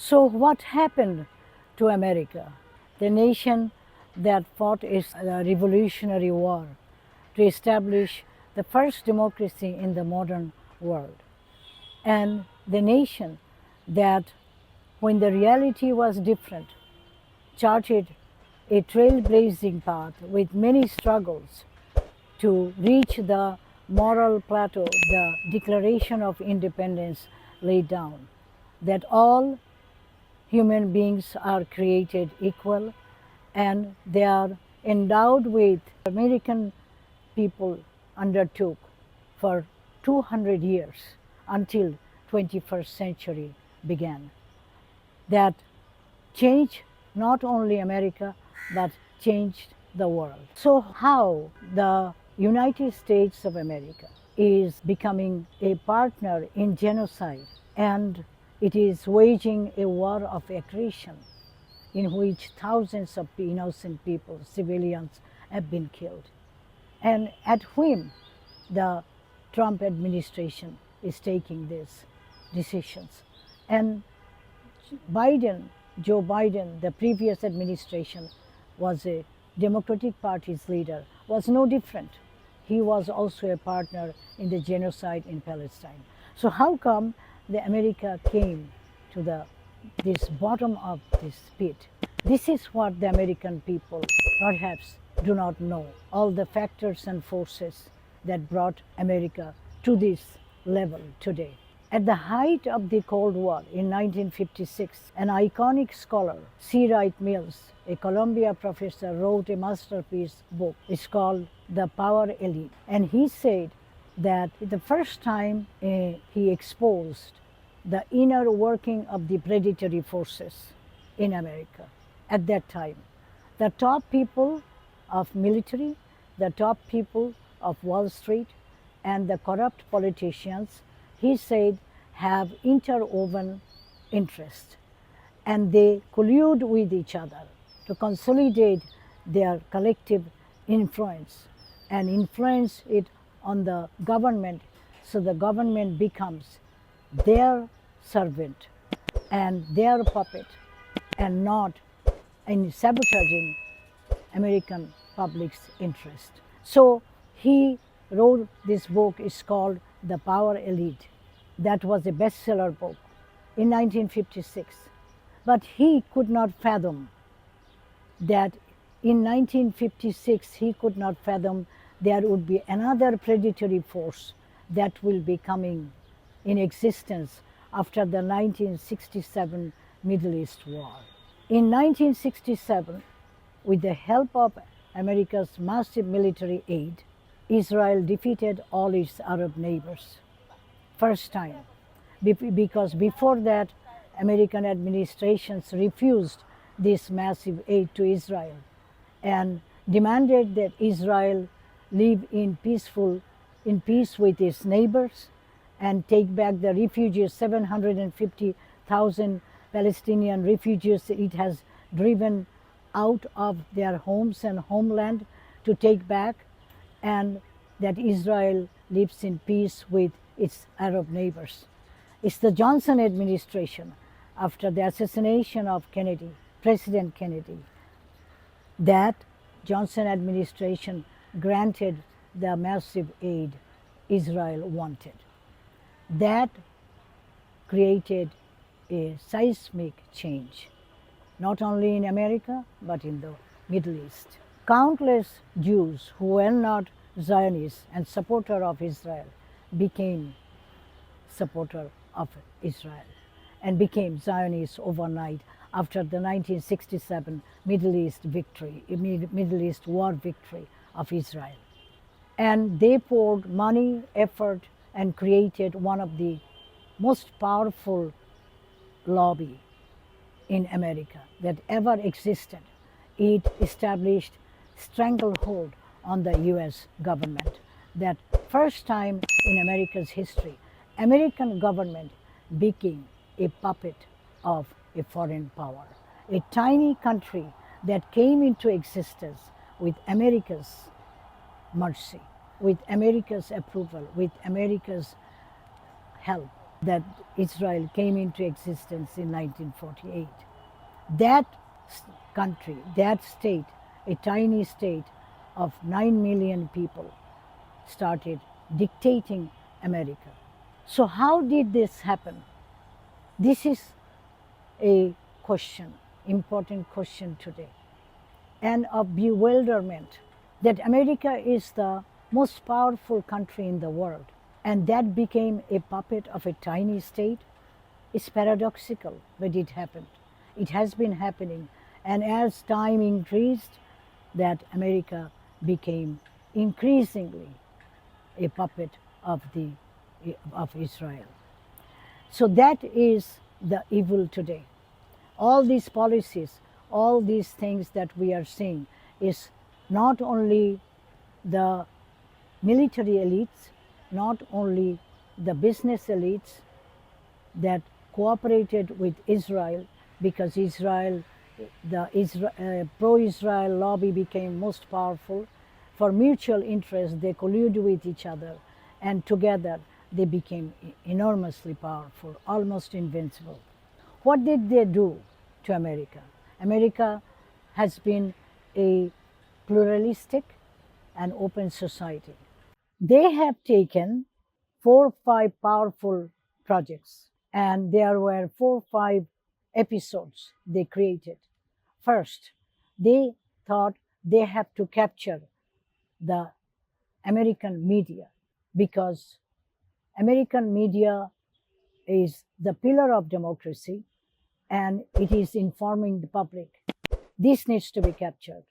So what happened to America, the nation that fought its Revolutionary War to establish the first democracy in the modern world, and the nation that, when the reality was different, charted a trailblazing path with many struggles to reach the moral plateau the Declaration of Independence laid down, that all human beings are created equal and they are endowed with American people undertook for 200 years until 21st century began, that changed not only America but changed the world. So how the United States of America is becoming a partner in genocide, and it is waging a war of aggression in which thousands of innocent people, civilians, have been killed. And at whim, the Trump administration is taking these decisions. And Joe Biden, the previous administration, was a Democratic Party's leader, was no different. He was also a partner in the genocide in Palestine. So how come the America came to this bottom of this pit? This is what the American people perhaps do not know. All the factors and forces that brought America to this level today. At the height of the Cold War in 1956, an iconic scholar, C. Wright Mills, a Columbia professor, wrote a masterpiece book. It's called The Power Elite. And he said that the first time he exposed the inner working of the predatory forces in America at that time. The top people of military, the top people of Wall Street, and the corrupt politicians, he said, have interwoven interest, and they collude with each other to consolidate their collective influence and influence it on the government, so the government becomes their servant and their puppet, and not in sabotaging American public's interest. So he wrote this book. It's called The Power Elite. That was a bestseller book in 1956. But he could not fathom that in 1956 he could not fathom there would be another predatory force that will be coming in existence after the 1967 Middle East War. In 1967, with the help of America's massive military aid, Israel defeated all its Arab neighbors. First time, because before that, American administrations refused this massive aid to Israel and demanded that Israel live in peace with its neighbors and take back the refugees, 750,000 Palestinian refugees it has driven out of their homes and homeland to take back, and that Israel lives in peace with its Arab neighbors. It's the Johnson administration, after the assassination of Kennedy, President Kennedy, that Johnson administration granted the massive aid Israel wanted. That created a seismic change, not only in America, but in the Middle East. Countless Jews who were not Zionists and supporter of Israel became supporter of Israel and became Zionists overnight after the 1967 Middle East war victory of Israel. And they poured money, effort, and created one of the most powerful lobby in America that ever existed. It established stranglehold on the US government. That first time in America's history, American government became a puppet of a foreign power. A tiny country that came into existence with America's mercy, with America's approval, with America's help, that Israel came into existence in 1948. That country, that state, a tiny state of 9 million people, started dictating America. So, how did this happen? This is a question, important question today, and of bewilderment that America is the most powerful country in the world, and that became a puppet of a tiny state. It's paradoxical, but it happened. It has been happening, and as time increased, that America became increasingly a puppet of the of Israel. So that is the evil today. All these policies, all these things that we are seeing is not only the military elites, not only the business elites that cooperated with Israel because the pro-Israel lobby became most powerful. For mutual interest, they collude with each other, and together they became enormously powerful, almost invincible. What did they do to America? America has been a pluralistic and open society. They have taken 4 or 5 powerful projects, and there were 4 or 5 episodes they created. First, they thought they have to capture the American media because American media is the pillar of democracy and it is informing the public. This needs to be captured.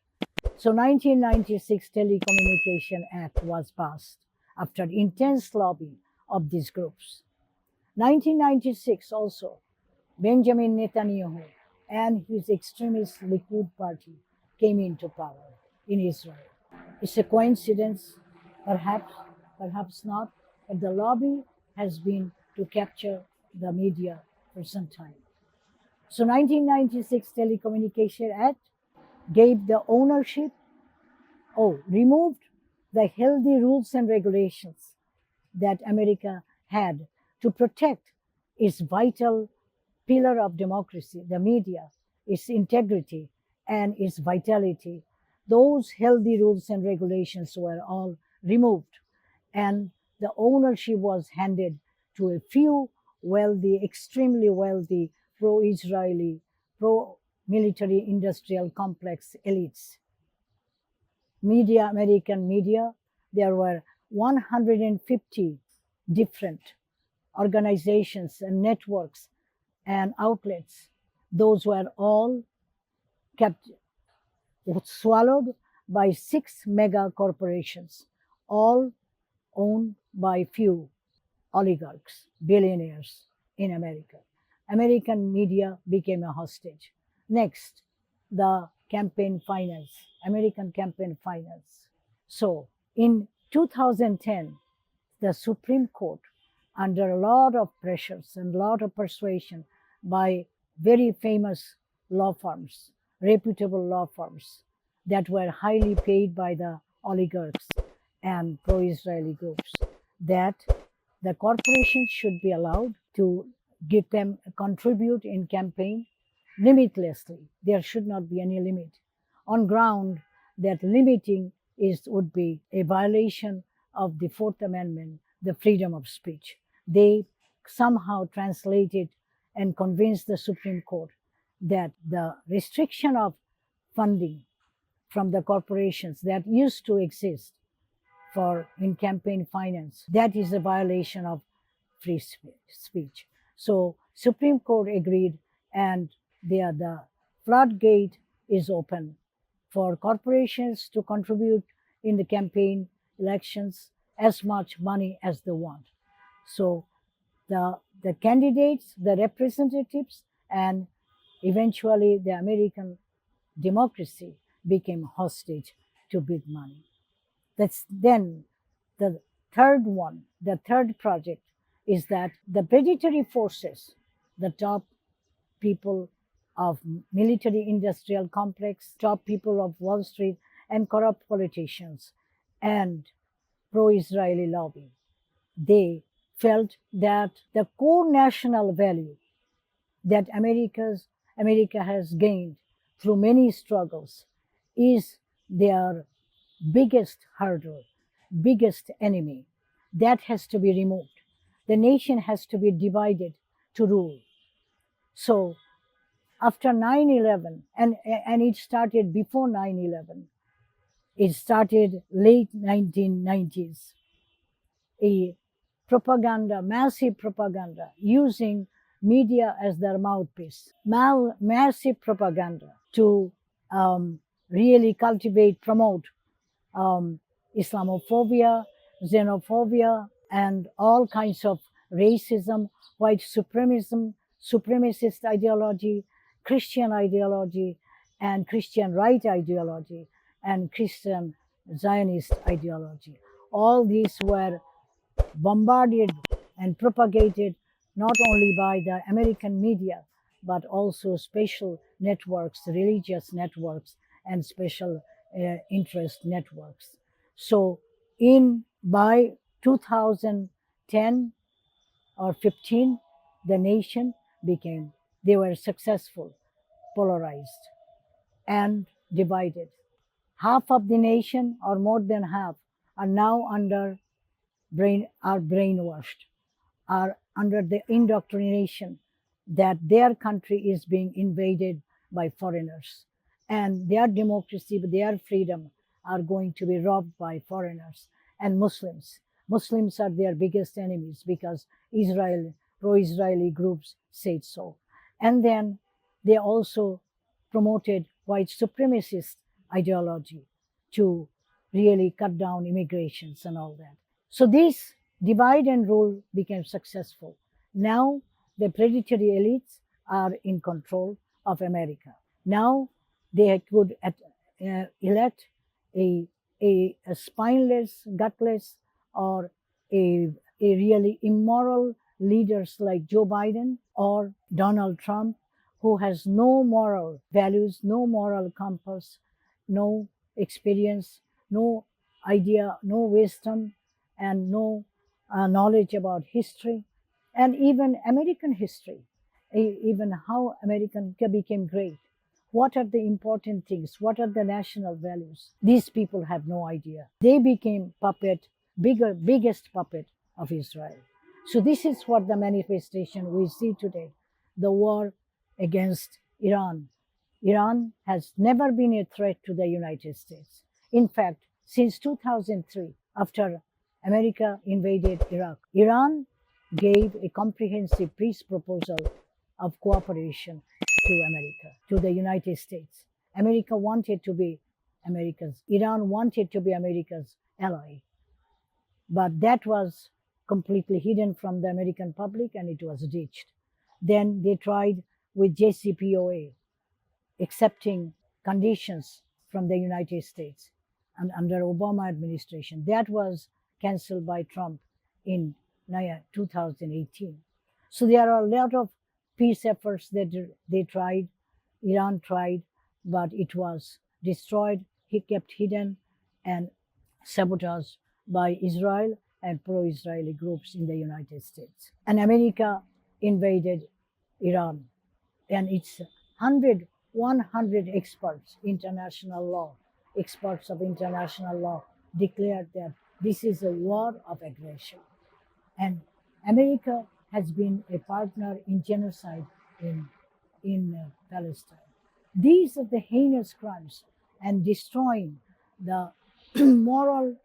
So 1996 Telecommunication Act was passed after intense lobbying of these groups. 1996 also, Benjamin Netanyahu and his extremist Likud party came into power in Israel. It's a coincidence, perhaps, perhaps not, but the lobby has been to capture the media for some time. So 1996 Telecommunication Act gave the ownership, removed the healthy rules and regulations that America had to protect its vital pillar of democracy, the media, its integrity and its vitality. Those healthy rules and regulations were all removed, and the ownership was handed to a few wealthy, extremely wealthy, pro Israeli, pro military industrial complex elites. Media, American media, there were 150 different organizations and networks and outlets. Those were all kept swallowed by 6 mega corporations, all owned by few oligarchs, billionaires in America. American media became a hostage. Next, the campaign finance, American campaign finance. So in 2010, the Supreme Court, under a lot of pressures and a lot of persuasion by very famous law firms, reputable law firms that were highly paid by the oligarchs and pro-Israeli groups, that the corporations should be allowed to give them contribute in campaign limitlessly. There should not be any limit on ground that limiting would be a violation of the Fourth Amendment, the freedom of speech. They somehow translated and convinced the Supreme Court that the restriction of funding from the corporations that used to exist for in campaign finance, that is a violation of free speech. So Supreme Court agreed, and the floodgate is open for corporations to contribute in the campaign elections as much money as they want. So the candidates, the representatives, and eventually the American democracy became hostage to big money. That's then the third one, the third project is that the predatory forces, the top people of military industrial complex, top people of Wall Street, and corrupt politicians and pro-Israeli lobby, they felt that the core national value that America has gained through many struggles is their biggest hurdle, biggest enemy. That has to be removed. The nation has to be divided to rule. So after 9/11, and it started before 9/11, it started late 1990s, a propaganda, massive propaganda, using media as their mouthpiece, massive propaganda to really cultivate, promote um, Islamophobia, xenophobia, and all kinds of racism, white supremacism, supremacist ideology, Christian ideology, and Christian right ideology, and Christian Zionist ideology. All these were bombarded and propagated not only by the American media, but also special networks, religious networks, and special interest networks. So, in by 2010 or 15, the nation became, they were successful, polarized, and divided. Half of the nation, or more than half, are now are brainwashed, are under the indoctrination that their country is being invaded by foreigners, and their democracy, their freedom are going to be robbed by foreigners and Muslims. Muslims are their biggest enemies because pro-Israeli groups said so. And then they also promoted white supremacist ideology to really cut down immigrations and all that. So this divide and rule became successful. Now the predatory elites are in control of America. Now they could elect a, a spineless, gutless, or a, a really immoral leaders like Joe Biden or Donald Trump, who has no moral values, no moral compass, no experience, no idea, no wisdom, and no knowledge about history, and even American history, even how American became great. What are the important things? What are the national values? These people have no idea. They became biggest puppet of Israel. So this is what the manifestation we see today, the war against Iran. Iran has never been a threat to the United States. In fact, since 2003, after America invaded Iraq, Iran gave a comprehensive peace proposal of cooperation to America, to the United States. America wanted to be Iran wanted to be America's ally, but that was completely hidden from the American public and it was ditched. Then they tried with JCPOA, accepting conditions from the United States and under Obama administration. That was cancelled by Trump in 2018. So there are a lot of peace efforts that they tried, Iran tried, but it was destroyed, he kept hidden and sabotaged by Israel and pro-Israeli groups in the United States. And America invaded Iran, and it's 100 experts, international law, experts of international law declared that this is a war of aggression. And America has been a partner in genocide in Palestine. These are the heinous crimes and destroying the moral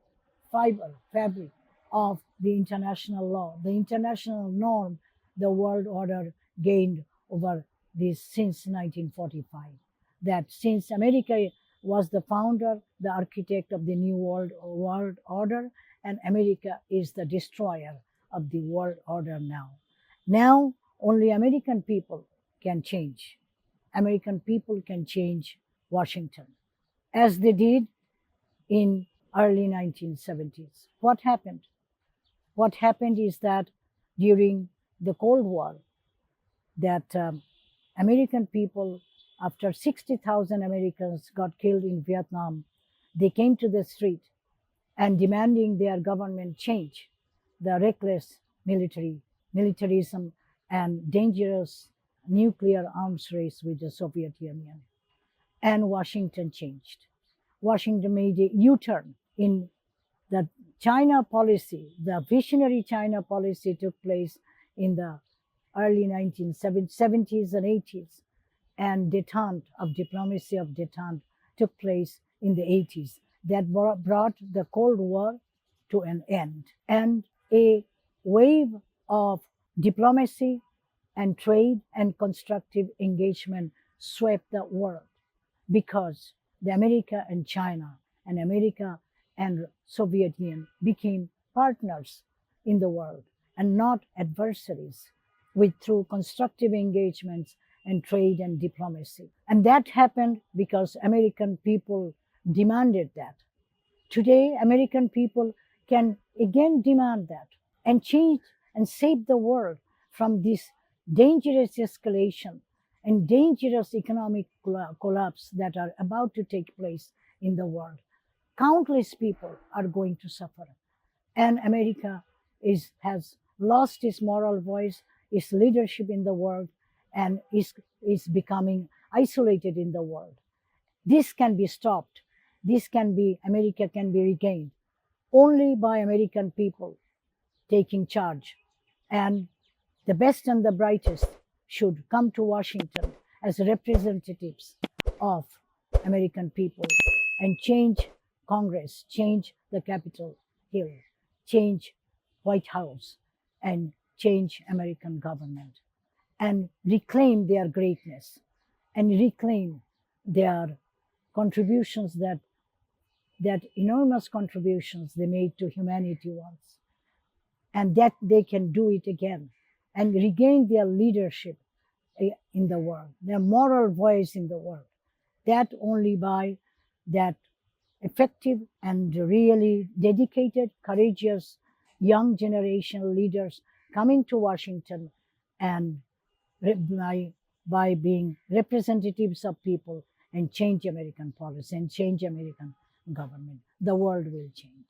fabric of the international law, the international norm the world order gained over this since 1945. That since America was the founder, the architect of the new world order, and America is the destroyer of the world order now. Now, only American people can change. American people can change Washington, as they did in early 1970s. What happened? What happened is that during the Cold War, that American people, after 60,000 Americans got killed in Vietnam, they came to the street and demanding their government change the reckless military militarism and dangerous nuclear arms race with the Soviet Union. And Washington changed. Washington made a U-turn in the China policy. The visionary China policy took place in the early 1970s and 80s, and detente of diplomacy of detente took place in the 80s. That brought the Cold War to an end, and a wave of diplomacy and trade and constructive engagement swept the world, because the America and China and America and Soviet Union became partners in the world and not adversaries, with through constructive engagements and trade and diplomacy. And that happened because American people demanded that. Today, American people can again demand that and change and save the world from this dangerous escalation and dangerous economic collapse that are about to take place in the world. Countless people are going to suffer, and America has lost its moral voice, its leadership in the world, and is becoming isolated in the world. This can be stopped. America can be regained only by American people taking charge. And the best and the brightest should come to Washington as representatives of American people and change Congress, change the Capitol Hill, change White House, and change American government, and reclaim their greatness and reclaim their contributions, that enormous contributions they made to humanity once, and that they can do it again and regain their leadership in the world, their moral voice in the world. That only by that effective and really dedicated, courageous young generation leaders coming to Washington and by being representatives of people and change American policy and change American government, the world will change.